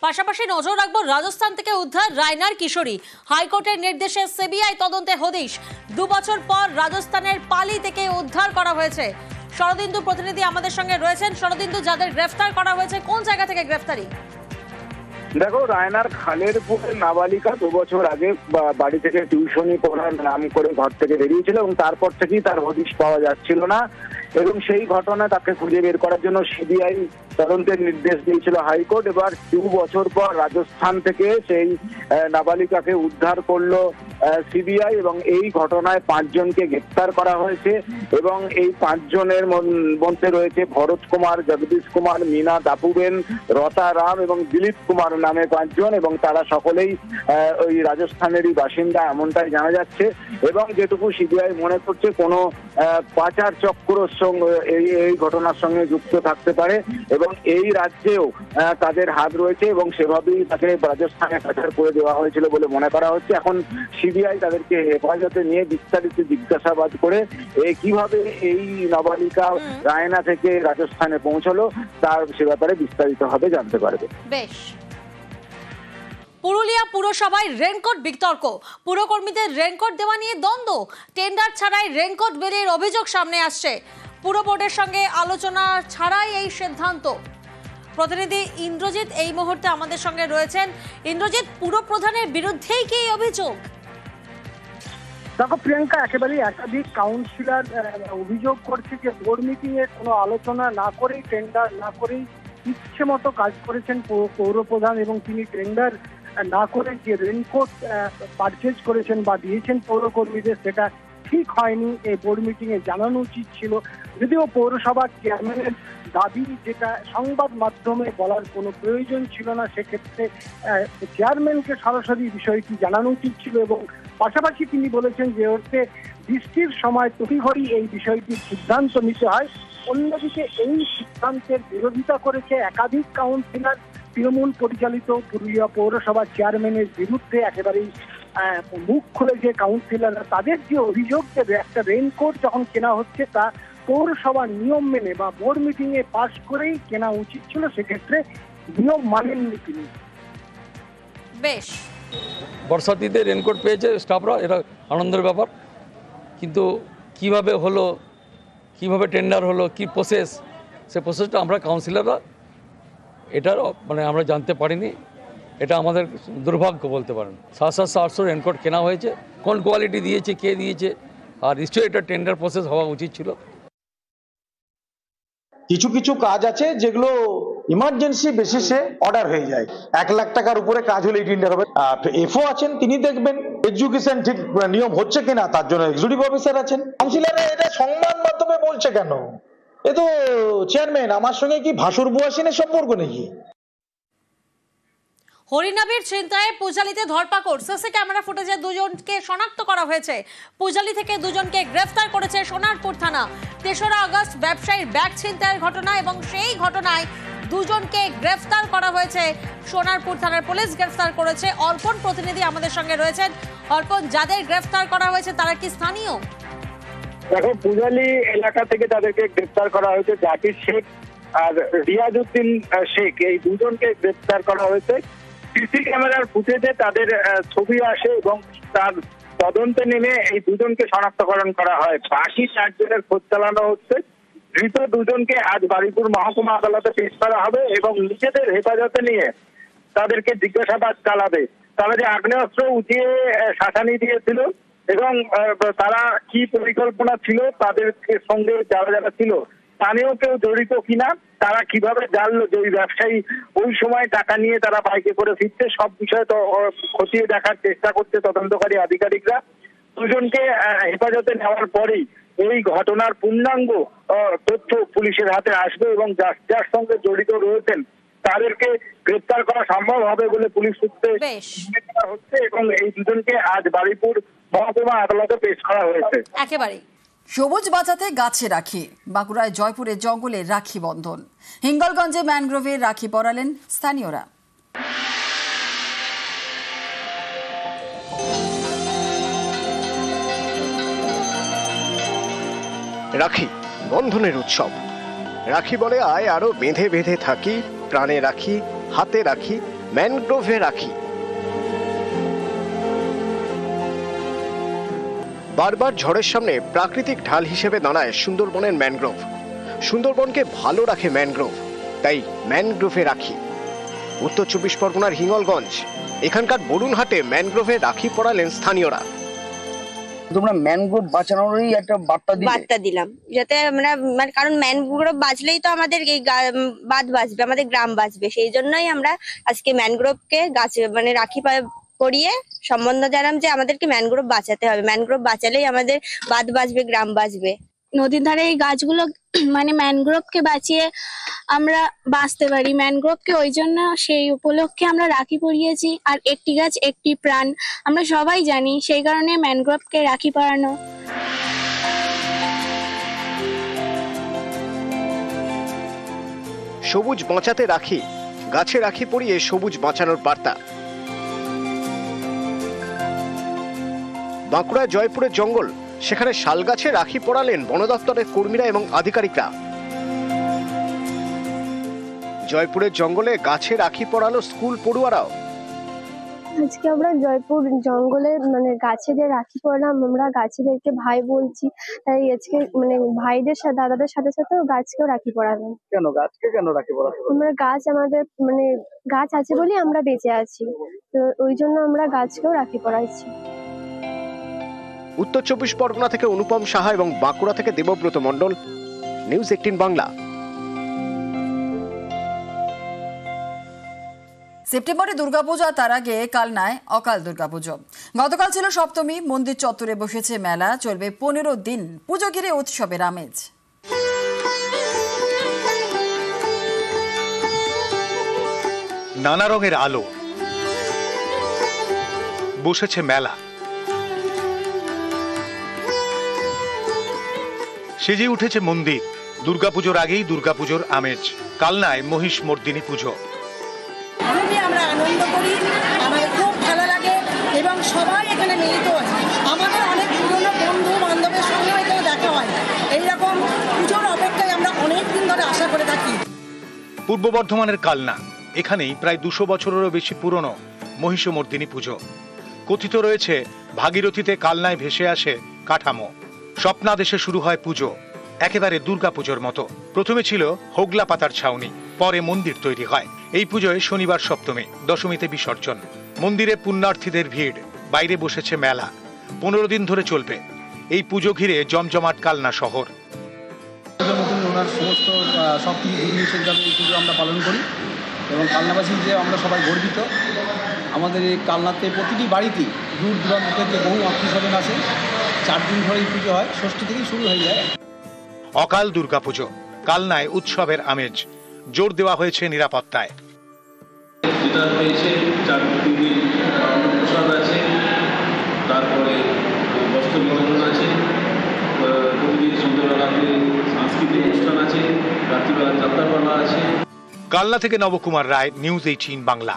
পাশাপাশি নজর রাখবো রাজস্থান থেকে উদ্ধার রায়নার কিশোরী। হাইকোর্টের নির্দেশে সিবিআই তদন্তে হদিশ। 2 বছর পর রাজস্থানের পালি থেকে উদ্ধার করা হয়েছে। শরদিন্দু প্রতিনিধি আমাদের সঙ্গে রয়েছেন। শরদিন্দু, যাদের গ্রেফতার করা হয়েছে কোন জায়গা থেকে গ্রেফতারি? দেখো, রায়নার খালেরপুরের নাবালিকা 2 বছর আগে বাড়ি থেকে টিউশনি পড়ার নাম করে ঘর থেকে বেরিয়েছিল এবং তারপর থেকেই তার হদিশ পাওয়া যাচ্ছিল না এবং সেই ঘটনায় তাকে খুঁজে বের করার জন্য সিবিআই তদন্তের নির্দেশ দিয়েছিল হাইকোর্ট। এবার 2 বছর পর রাজস্থান থেকে সেই নাবালিকাকে উদ্ধার করলো সিবিআই এবং এই ঘটনায় 5 জনকে গ্রেফতার করা হয়েছে এবং এই 5 জনের মধ্যে রয়েছে ভরত কুমার, জগদীশ কুমার, মীনা দাপুবেন, রতা রাম এবং দিলীপ কুমার নামে 5 জন এবং তারা সকলেই ওই রাজস্থানেরই বাসিন্দা এমনটাই জানা যাচ্ছে। এবং যেটুকু সিবিআই মনে করছে কোনো পাচার চক্রর সঙ্গে এই ঘটনার সঙ্গে যুক্ত থাকতে পারে এবং এই রাজ্যেও তাদের হাত রয়েছে এবং সেভাবেই তাকে রাজস্থানে পাচার করে দেওয়া হয়েছিল বলে মনে করা হচ্ছে। এখন সিবিআই তাদেরকে হেফাজতে নিয়ে বিস্তারিত জিজ্ঞাসাবাদ করে কিভাবে এই নাবালিকা রায়না থেকে রাজস্থানে পৌঁছলো তার সে ব্যাপারে বিস্তারিতভাবে জানতে পারবে। বেশ। পুরুলিয়া পুরসভায় রেনকোট বিতর্ক। পুরকর্মীদের রেনকোট দেওয়া নিয়ে দ্বন্দ্ব। টেন্ডার ছাড়াই রেনকোট বিলির অভিযোগ সামনে আসছে। পুর বোর্ডের সঙ্গে আলোচনা ছাড়াই এই সিদ্ধান্ত। প্রতিনিধি ইন্দ্রজিৎ এই মুহূর্তে আমাদের সঙ্গে রয়েছেন। ইন্দ্রজিৎ, পুরপ্রধানের বিরুদ্ধেই কি এই অভিযোগ? দেখো প্রিয়াঙ্কা, একেবারেই একাধিক কাউন্সিলর অভিযোগ করছে যে বোর্ড মিটিং এ কোনো আলোচনা না করেই, টেন্ডার না করেই ইচ্ছে মতো কাজ করেছেন পৌরপ্রধান এবং তিনি টেন্ডার না করে যে রেনকোট পারচেজ করেছেন বা দিয়েছেন পৌরকর্মীদের সেটা ঠিক হয়নি। এই বোর্ড মিটিং এ জানানো উচিত ছিল। যদিও পৌরসভার চেয়ারম্যানের দাবি যেটা সংবাদ মাধ্যমে বলার কোনো প্রয়োজন ছিল না, সেক্ষেত্রে চেয়ারম্যানকে সরাসরি বিষয়টি জানানো উচিত ছিল এবং পাশাপাশি তিনি বলেছেন যে হচ্ছে বৃষ্টির সময় তড়িঘড়ি এই বিষয়টির সিদ্ধান্ত নিতে হয়। অন্যদিকে এই সিদ্ধান্তের বিরোধিতা করেছে একাধিক কাউন্সিলর। তৃণমূল পরিচালিত পুরুলিয়া পৌরসভার চেয়ারম্যানের বিরুদ্ধে একেবারেই মুখ খুলে যে কাউন্সিলররা, তাদের যে অভিযোগ যে একটা রেইনকোট যখন কেনা হচ্ছে তা পৌরসভার নিয়ম মেনে বা বোর্ড মিটিং এ পাশ করেই কেনা উচিত ছিল, সেক্ষেত্রে নিয়ম মানেননি তিনি। বেশ। বর্ষাতিতে রেনকোট পেয়েছে স্টাফরা, এটা আনন্দের ব্যাপার, কিন্তু কিভাবে হলো, কিভাবে টেন্ডার হলো, কি প্রসেস, সে প্রসেসটা আমরা কাউন্সিলররা এটার মানে আমরা জানতে পারিনি। এটা আমাদের দুর্ভাগ্য বলতে পারেন। 700-800 রেনকোট কেনা হয়েছে, কোন কোয়ালিটি দিয়েছে, কে দিয়েছে, আর নিশ্চয়ই এটা টেন্ডার প্রসেস হওয়া উচিত ছিল। কিছু কিছু কাজ আছে যেগুলো ইমার্জেন্সি বেসিসে অর্ডার হয়ে যায়। 1 লাখ টাকার উপরে কাজ হলে টেন্ডার হবে। এফও আছেন, তিনি দেখবেন এডুকেশন ঠিক নিয়ম হচ্ছে কিনা, তার জন্য এক্সিকিউটিভ অফিসার আছেন। কাউন্সিলররা এটা সংবাদ মাধ্যমে বলছে কেন? এ তো চেয়ারম্যান, আমার সঙ্গে কি ভাসুর বুয়াসিনের সম্পর্ক নাকি? হরিনাবির ছিনতাইয়ে পূজালিতে ধরপাকড়। সিসি ক্যামেরা ফুটেজে 2 জনকে শনাক্ত করা হয়েছে। পূজালি থেকে 2 জনকে গ্রেফতার করেছে সোনারপুর থানা। 3রা আগস্ট ব্যবসায়ীর ব্যাগ ছিনতাইয়ের ঘটনা এবং সেই ঘটনায় 2 জনকে গ্রেফতার করা হয়েছে। সোনারপুর থানার পুলিশ গ্রেফতার করেছে। অর্পণ প্রতিনিধি আমাদের সঙ্গে রয়েছেন। অর্পণ, যাদের গ্রেফতার করা হয়েছে তারা কি স্থানীয়? দেখো, পূজালি এলাকা থেকে তাদেরকে গ্রেফতার করা হয়েছে। জাকির শেখ আর রিয়াজউদ্দিন শেখ, এই 2 জনকে গ্রেফতার করা হয়েছে। সিসি ক্যামেরার ফুটেজে তাদের ছবি আসে এবং তার তদন্তে নেমে এই 2 জনকে শনাক্তকরণ করা হয়। বাকি 4 জনের খোঁজ চালানো হচ্ছে। ধৃত 2 জনকে আজ বারুইপুর মহকুমা আদালতে পেশ করা হবে এবং নিজেদের হেফাজতে নিয়ে তাদেরকে জিজ্ঞাসাবাদ চালাবে। তারা যে আগ্নেয়াস্ত্র উঠিয়ে শাসানি দিয়েছিল এবং তারা কি পরিকল্পনা ছিল, তাদের সঙ্গে যারা যারা ছিল স্থানীয় কেউ জড়িত কিনা, তারা কিভাবে জানলো যে ওই ব্যবসায়ী ওই সময় টাকা নিয়ে তারা বাইকে করে ফিরছে, সব বিষয়ে তো খতিয়ে দেখার চেষ্টা করছে তদন্তকারী আধিকারিকরা। 2 জনকে হেফাজতে নেওয়ার পরেই এই ঘটনার পূর্ণাঙ্গ তথ্য পুলিশের হাতে আসবে এবং যার সঙ্গে জড়িত রয়েছেন তাদেরকে গ্রেফতার করা সম্ভব হবে বলে পুলিশ সূত্রে হচ্ছে এবং এই 2 জনকে আজ বারুইপুর মহকুমা আদালতে পেশ করা হয়েছে। একেবারে সবুজ বাঁচাতে গাছে রাখি। বাঁকুড়ায় জয়পুরের জঙ্গলে রাখি বন্ধন। হিঙ্গলগঞ্জে ম্যানগ্রোভে রাখি পরালেন স্থানীয়রা। রাখি বন্ধনের উৎসব। রাখি বলে আয় আরো বেঁধে বেঁধে থাকি, প্রাণে রাখি, হাতে রাখি, ম্যানগ্রোভে রাখি। বারবার ঝড়ের সামনে প্রাকৃতিক ঢাল হিসেবে দাঁড়ায় সুন্দরবনের ম্যানগ্রোভ। সুন্দরবনকে ভালো রাখে ম্যানগ্রোভ, তাই ম্যানগ্রোভে রাখি। উত্তর 24 পরগনার হিঙ্গলগঞ্জ এখানকার বরুণহাটে ম্যানগ্রোভে রাখি পরালেন স্থানীয়রা। তোমরা ম্যানগ্রোভ বাঁচানোরই একটা বার্তা দিলাম, যাতে আমরা মানে কারণ ম্যানগ্রোভ বাঁচলেই তো আমাদের এই বাঁধ বাঁচবে, আমাদের গ্রাম বাঁচবে। সেই জন্যই আমরা আজকে ম্যানগ্রোভকে গাছ মানে রাখি পরিয়ে সম্বন্ধ জানাম যে আমাদেরকে ম্যানগ্রোভ বাঁচাতে হবে। ম্যানগ্রোভ বাঁচালেই আমাদের বাঁধ বাঁচবে, গ্রাম বাঁচবে। নদীর ধারে এই গাছগুলো মানে ম্যানগ্রোভকে বাঁচিয়ে আমরা বাঁচতে পারি। ম্যানগ্রোভকে ওই জন্য সেই উপলক্ষে আমরা রাখি পরিয়েছি। আর একটি গাছ একটি প্রাণ আমরা সবাই জানি, সেই কারণে ম্যানগ্রোভকে রাখি পরানো। সবুজ বাঁচাতে রাখি, গাছে রাখি পরিয়ে সবুজ বাঁচানোর বার্তা। বাঁকুড়ায় জয়পুরের জঙ্গল, সেখানে শাল গাছে রাখি পরালেন বন দপ্তরের কর্মীরা এবং আধিকারিকরা। জয়পুরের জঙ্গলে গাছে রাখি পরালো স্কুল পড়ুয়ারাও। আজকে আমরা জয়পুর জঙ্গলে মানে গাছেদের রাখি পরালাম। আমরা গাছেদেরকে ভাই বলছি, তাই আজকে মানে ভাইদের সাথে দাদাদের সাথে সাথেও গাছকেও রাখি পরালাম। কেন গাছকে কেন রাখি পরাতে? আমরা গাছ আমাদের মানে গাছ আছে বলেই আমরা বেঁচে আছি, তো ওই জন্য আমরা গাছকেও রাখি পরাইছি। উত্তর 24 পরগনা থেকে অনুপম সাহা এবং বাঁকুড়া থেকে দেবব্রত মণ্ডল, নিউজ 18 বাংলা। সেপ্টেম্বরে দুর্গাপূজা, তার আগে কালনায় অকাল দুর্গাপুজো। গতকাল ছিল সপ্তমী, মন্দির চত্বরে বসেছে মেলা, চলবে 15 দিন। পুজো ঘিরে উৎসবের আমেজ। নানা রঙের আলো, বসেছে মেলা, সেজে উঠেছে মন্দির। দুর্গাপুজোর আগেই দুর্গাপুজোর আমেজ। কালনায় মহিষ মর্দিনী পুজো। আমরা আনন্দ করি, আমাদের খুব ভালো লাগে এবং সবাই এখানে মিলিত হয়। আমাদের অনেক পুরনো বন্ধু বান্ধবের সঙ্গে এখানে দেখা হয়। এইরকম পুজোর অপেক্ষায় আমরা অনেক দিন ধরে আশা করে থাকি। পূর্ব বর্ধমানের কালনা, এখানেই প্রায় 200 বছরেরও বেশি পুরনো মহিষমর্দিনী পুজো। কথিত রয়েছে ভাগীরথীতে কালনায় ভেসে আসে কাঠামো। স্বপ্নাদেশে শুরু হয় পুজো, একেবারে দুর্গাপুজোর মতো। প্রথমে ছিল হোগলা পাতার ছাউনি, পরে মন্দির তৈরি হয়। এই পুজোয় শনিবার সপ্তমী, দশমীতে বিসর্জন। মন্দিরে পুণ্যার্থীদের ভিড়, বাইরে বসেছে মেলা। 15 দিন ধরে চলবে এই পুজো ঘিরে জমজমাট কালনা শহর। ওনার সমস্ত সব কিছু ধর্মীয় এই পুজো আমরা পালন করি এবং কালনাবাসী যে আমরা সবাই গর্বিত। আমাদের এই কালনাতে প্রতিটি বাড়িতেই দূর দূরান্ত থেকে বহু আত্মীয় স্বজন আসে। 4 দিন ধরে এই পুজো হয়, ষষ্ঠী থেকেই শুরু হয়ে যায়। অকাল দুর্গাপুজো, কালনায় উৎসবের আমেজ। জোর দেওয়া হয়েছে নিরাপত্তায়। যেটা হয়েছে 4 দিন প্রসাদ আছে, তারপরে বস্ত্র বিতরণ আছে, প্রতিদিন সন্ধ্যাবেলাতে সাংস্কৃতিক অনুষ্ঠান আছে, রাত্রিবেলা যাত্রাপালা আছে। কালনা থেকে নবকুমার রায়, নিউজ 18 বাংলা।